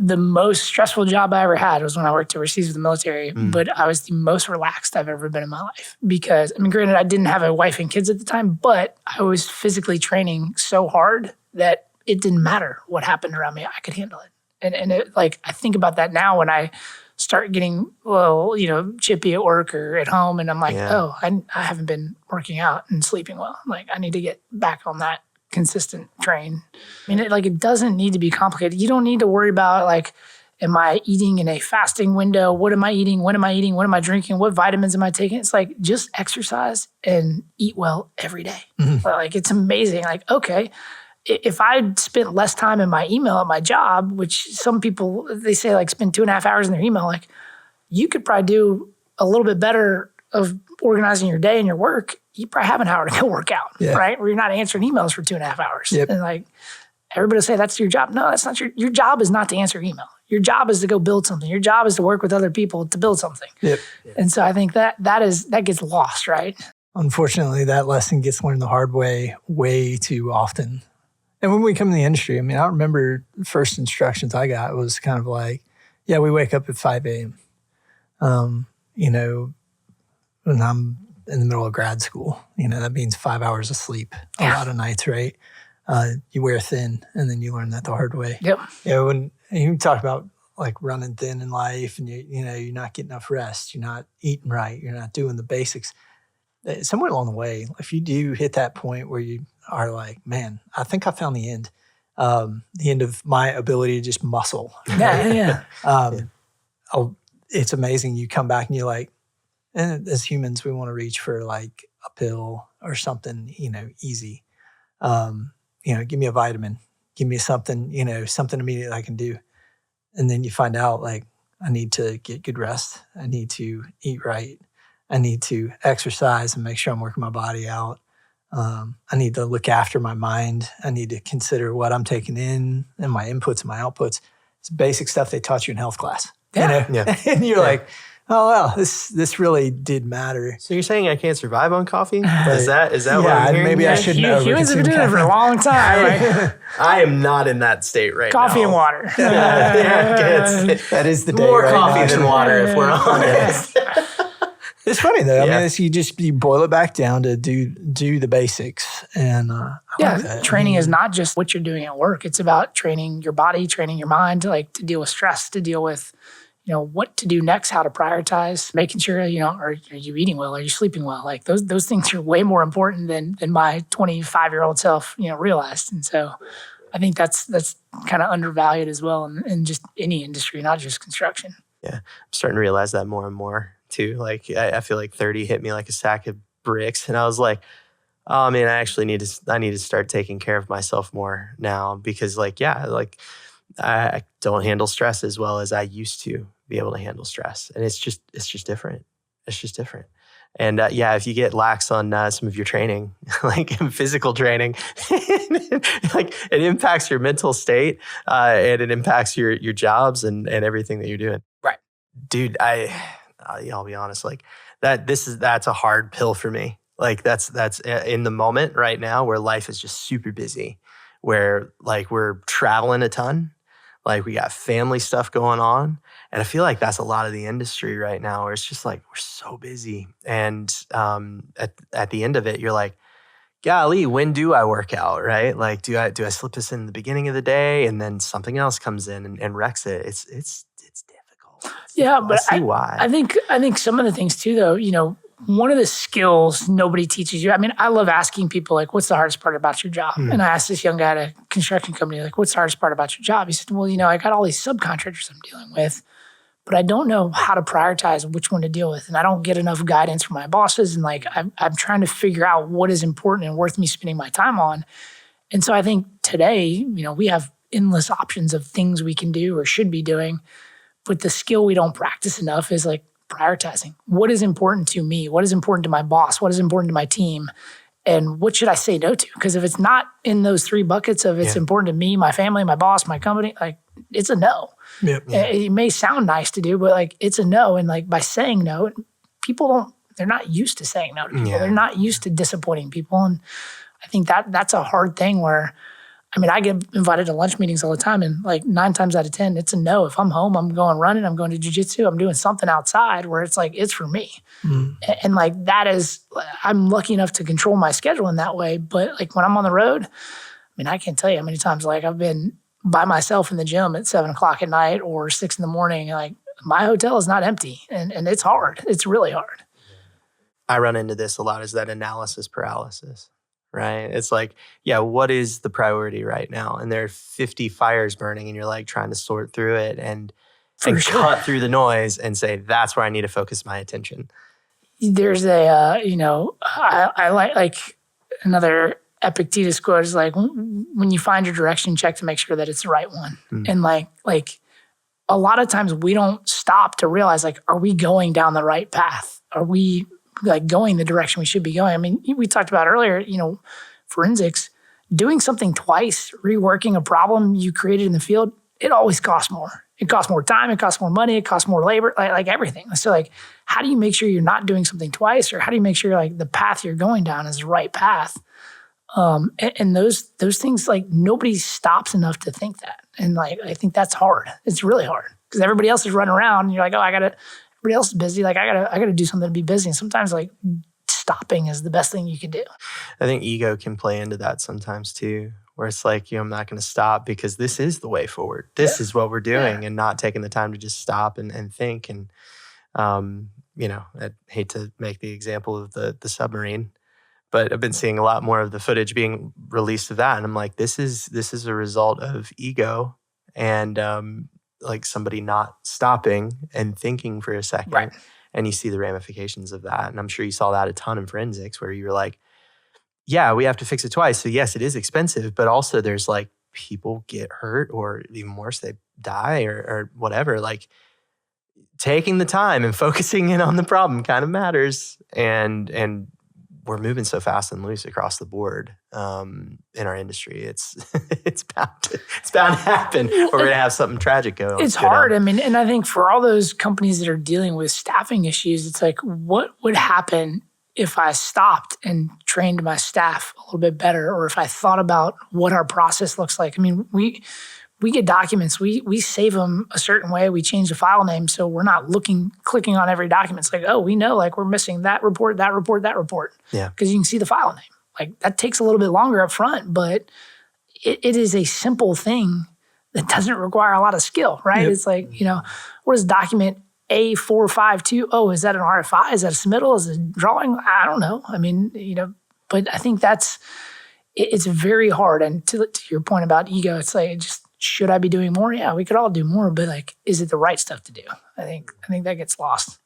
the most stressful job I ever had was when I worked overseas with the military, but I was the most relaxed I've ever been in my life because, I mean, granted, I didn't have a wife and kids at the time, but I was physically training so hard that it didn't matter what happened around me. I could handle it. And it, like, I think about that now when I start getting, chippy at work or at home, and I'm like, I haven't been working out and sleeping well. Like, I need to get back on that consistent train. I mean, it doesn't need to be complicated. You don't need to worry about, like, am I eating in a fasting window? What am I eating? When am I eating? What am I drinking? What vitamins am I taking? It's like, just exercise and eat well every day. Like, it's amazing. Like, okay, if I spent less time in my email at my job, which some people, they say, like, spend 2.5 hours in their email, like, you could probably do a little bit better of organizing your day and your work. You probably have an hour to go work out, right? Where you're not answering emails for 2.5 hours. And, like, everybody will say that's your job. No, that's not your job is not to answer email. Your job is to go build something. Your job is to work with other people to build something. And so I think that gets lost, right? Unfortunately, that lesson gets learned the hard way too often. And when we come in the industry, I mean, I remember the first instructions I got was kind of like, we wake up at 5 a.m. When I'm in the middle of grad school, that means 5 hours of sleep a lot of nights, right? You wear thin, and then you learn that the hard way. When you talk about, like, running thin in life, and you're not getting enough rest, you're not eating right, you're not doing the basics. Somewhere along the way, if you do hit that point where you are like, man, I think I found the end of my ability to just muscle. Right? It's amazing. You come back and you're like, and as humans, we want to reach for, like, a pill or something, easy. Give me a vitamin, give me something immediate I can do. And then you find out, like, I need to get good rest. I need to eat right. I need to exercise and make sure I'm working my body out. I need to look after my mind. I need to consider what I'm taking in and my inputs and my outputs. It's basic stuff they taught you in health class. And you're like, oh, well, this really did matter. So you're saying I can't survive on coffee? Is that what I'm hearing? Maybe I shouldn't know. Humans have been doing it for a long time. I am not in that state right now. Coffee and water. That is the day. More right coffee now. than water, if we're honest. It's funny though. I mean, you boil it back down to do the basics, and training is not just what you're doing at work. It's about training your body, training your mind, to deal with stress, to deal with what to do next, how to prioritize, making sure are you eating well, are you sleeping well? Like those things are way more important than my 25-year-old self realized, and so I think that's kind of undervalued as well in just any industry, not just construction. Yeah, I'm starting to realize that more and more too. Like I feel like 30 hit me like a sack of bricks, and I was like, oh man, I need to start taking care of myself more now, because I don't handle stress as well as I used to be able to handle stress, and it's just different. It's just different. And if you get lax on some of your training, like physical training, like it impacts your mental state, and it impacts your jobs and everything that you're doing. Right, dude. I'll be honest, like that's a hard pill for me. Like that's in the moment right now where life is just super busy, where like we're traveling a ton, like we got family stuff going on. And I feel like that's a lot of the industry right now, where it's just like, we're so busy. And at the end of it, you're like, golly, when do I work out, right? Like, do I slip this in the beginning of the day and then something else comes in and wrecks it? It's difficult. Yeah, but I see why. I think some of the things too, though, one of the skills nobody teaches you. I mean, I love asking people, like, what's the hardest part about your job? And I asked this young guy at a construction company, like, what's the hardest part about your job? He said, well, I got all these subcontractors I'm dealing with, but I don't know how to prioritize which one to deal with. And I don't get enough guidance from my bosses. And like, I'm trying to figure out what is important and worth me spending my time on. And so I think today, we have endless options of things we can do or should be doing. But the skill we don't practice enough is like prioritizing. What is important to me? What is important to my boss? What is important to my team? And what should I say no to? Because if it's not in those three buckets of it's important to me, my family, my boss, my company, like it's a no. It may sound nice to do, but like it's a no. And like by saying no, they're not used to saying no to people. They're not used to disappointing people. And I think that's a hard thing where I mean, I get invited to lunch meetings all the time, and like 9 times out of 10, it's a no. If I'm home, I'm going running, I'm going to jujitsu, I'm doing something outside where it's like, it's for me. And like, that is, I'm lucky enough to control my schedule in that way. But like when I'm on the road, I mean, I can't tell you how many times like I've been by myself in the gym at 7:00 at night or 6 in the morning. Like my hotel is not empty, and it's hard. It's really hard. I run into this a lot, is that analysis paralysis. Right? It's like, yeah, what is the priority right now? And there are 50 fires burning and you're like trying to sort through it and cut through the noise and say, that's where I need to focus my attention. There's a, I like another Epictetus quote is like, when you find your direction, check to make sure that it's the right one. And like a lot of times we don't stop to realize like, are we going down the right path? Are we like going the direction we should be going? I mean, we talked about earlier, forensics, doing something twice, reworking a problem you created in the field, it always costs more. It costs more time, it costs more money, it costs more labor, like everything. So like, how do you make sure you're not doing something twice, or how do you make sure like the path you're going down is the right path? And those things, like nobody stops enough to think that. And like, I think that's hard. It's really hard because everybody else is running around and you're like, oh, everybody else is busy. Like I gotta do something to be busy. And sometimes like stopping is the best thing you can do. I think ego can play into that sometimes too, where it's like, I'm not going to stop because this is the way forward. This is what we're doing, and not taking the time to just stop and think. And, I'd hate to make the example of the submarine, but I've been seeing a lot more of the footage being released of that. And I'm like, this is a result of ego and, like somebody not stopping and thinking for a second. Right. And you see the ramifications of that. And I'm sure you saw that a ton in forensics where you were like, yeah, we have to fix it twice. So yes, it is expensive, but also there's like people get hurt, or even worse, they die or whatever. Like taking the time and focusing in on the problem kind of matters. And we're moving so fast and loose across the board in our industry. It's bound to happen. We're going to have something tragic go. It's hard. I mean, and I think for all those companies that are dealing with staffing issues, it's like, what would happen if I stopped and trained my staff a little bit better, or if I thought about what our process looks like? I mean, we get documents, we save them a certain way, we change the file name so we're not clicking on every document. It's like, oh, we know like we're missing that report. Yeah. Because you can see the file name. Like that takes a little bit longer up front, but it is a simple thing that doesn't require a lot of skill, right? Yep. It's like, what is document A452? Oh, is that an RFI? Is that a submittal? Is it a drawing? I don't know. I mean, but I think it's very hard. And to your point about ego, it's like, should I be doing more? Yeah, we could all do more, but like, is it the right stuff to do? I think that gets lost.